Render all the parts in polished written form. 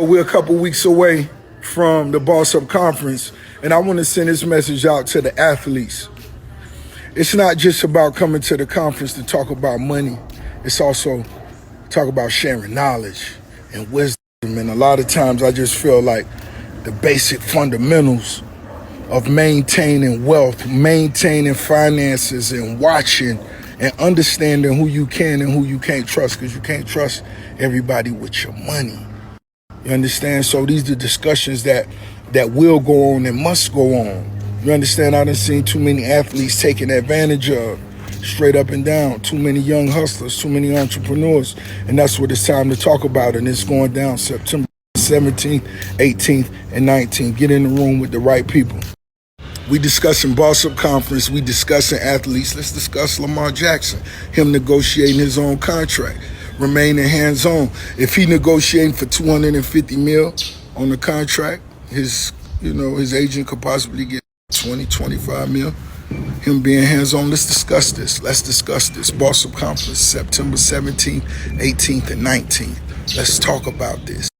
We're a couple weeks away from the bossup conference, and I want to send this message out to the athletes. It's not just about coming to the conference to talk about money. It's also talk about sharing knowledge and wisdom. And a lot of times I just feel like the basic fundamentals of maintaining wealth, maintaining finances, and watching and understanding who you can and who you can't trust, because you can't trust everybody with your money. You understand? So these are discussions that will go on and must go on. You understand? I done seen too many athletes taken advantage of, straight up and down. Too many young hustlers, too many entrepreneurs. And that's what it's time to talk about. And it's going down September 17th, 18th, and 19th. Get in the room with the right people. We discussing bossup conference. We discussing athletes. Let's discuss Lamar Jackson, him negotiating his own contract, remaining hands-on. If he negotiating for $250 million on the contract, his agent could possibly get 20, 25 mil. Him being hands-on. Let's discuss this. Bossup conference, September 17th, 18th, and 19th. Let's talk about this.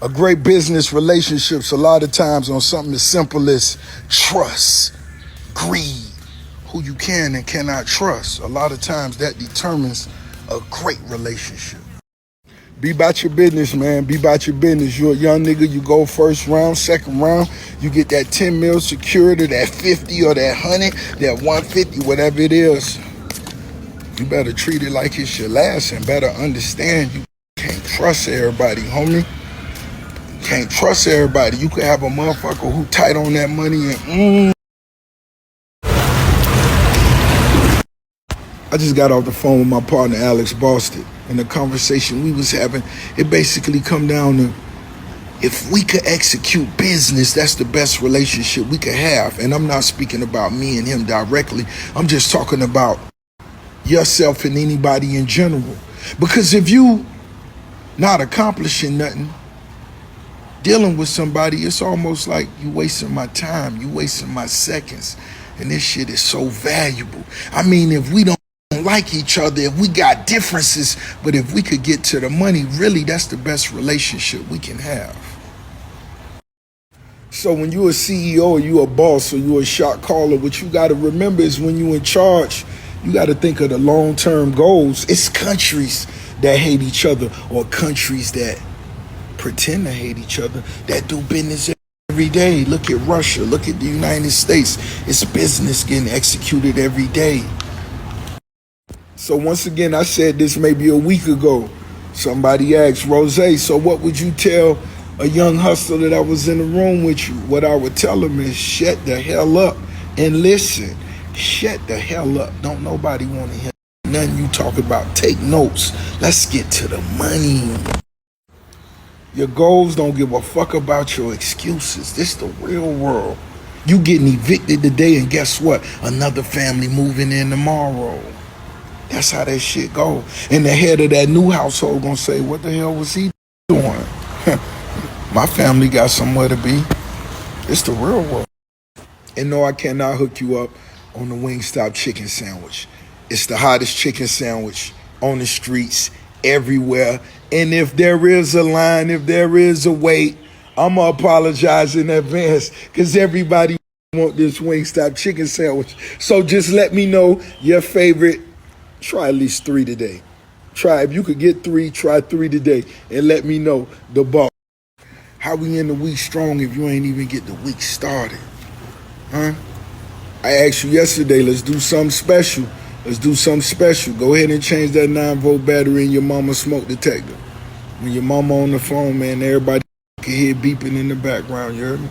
A great business relationships a lot of times on something as simple as trust, greed, who you can and cannot trust. A lot of times that determines a great relationship. Be about your business, man. Be about your business. You're a young nigga, you go first round, second round, you get that 10 mil secured, or that 50 or that 100, that 150, whatever it is. You better treat it like it's your last and better understand you can't trust everybody, homie. Can't trust everybody. You could have a motherfucker who tight on that money and I just got off the phone with my partner Alex Boston, and the conversation we was having, it basically come down to, if we could execute business, that's the best relationship we could have. And I'm not speaking about me and him directly. I'm just talking about yourself and anybody in general. Because if you not accomplishing nothing, dealing with somebody, it's almost like you wasting my time, you wasting my seconds. And this shit is so valuable. I mean, if we don't like each other, if we got differences, but if we could get to the money, really, that's the best relationship we can have. So when you're a CEO or you a boss or you a shot caller, what you got to remember is when you in charge, you got to think of the long-term goals. It's countries that hate each other, or countries that pretend to hate each other, that do business every day. Look at Russia, look at the United States. It's business getting executed every day. So once again, I said this maybe a week ago. Somebody asked, Rose, so what would you tell a young hustler that was in the room with you? What I would tell him is shut the hell up and listen. Shut the hell up. Don't nobody want to hear nothing you talk about. Take notes. Let's get to the money. Your goals don't give a fuck about your excuses. This the real world. You getting evicted today, and guess what? Another family moving in tomorrow. That's how that shit go. And the head of that new household gonna say, what the hell was he doing? My family got somewhere to be. It's the real world. And no, I cannot hook you up on the Wingstop chicken sandwich. It's the hottest chicken sandwich on the streets, everywhere. And if there is a line, if there is a wait, I'm going to apologize in advance, because everybody want this Wingstop chicken sandwich. So just let me know your favorite. Try at least 3 today. Try, if you could get 3, try 3 today. And let me know the ball. How we in the week strong if you ain't even get the week started? Huh? I asked you yesterday, let's do something special. Let's do something special. Go ahead and change that 9-volt battery in your mama's smoke detector. When your mama on the phone, man, everybody can hear beeping in the background, you heard me?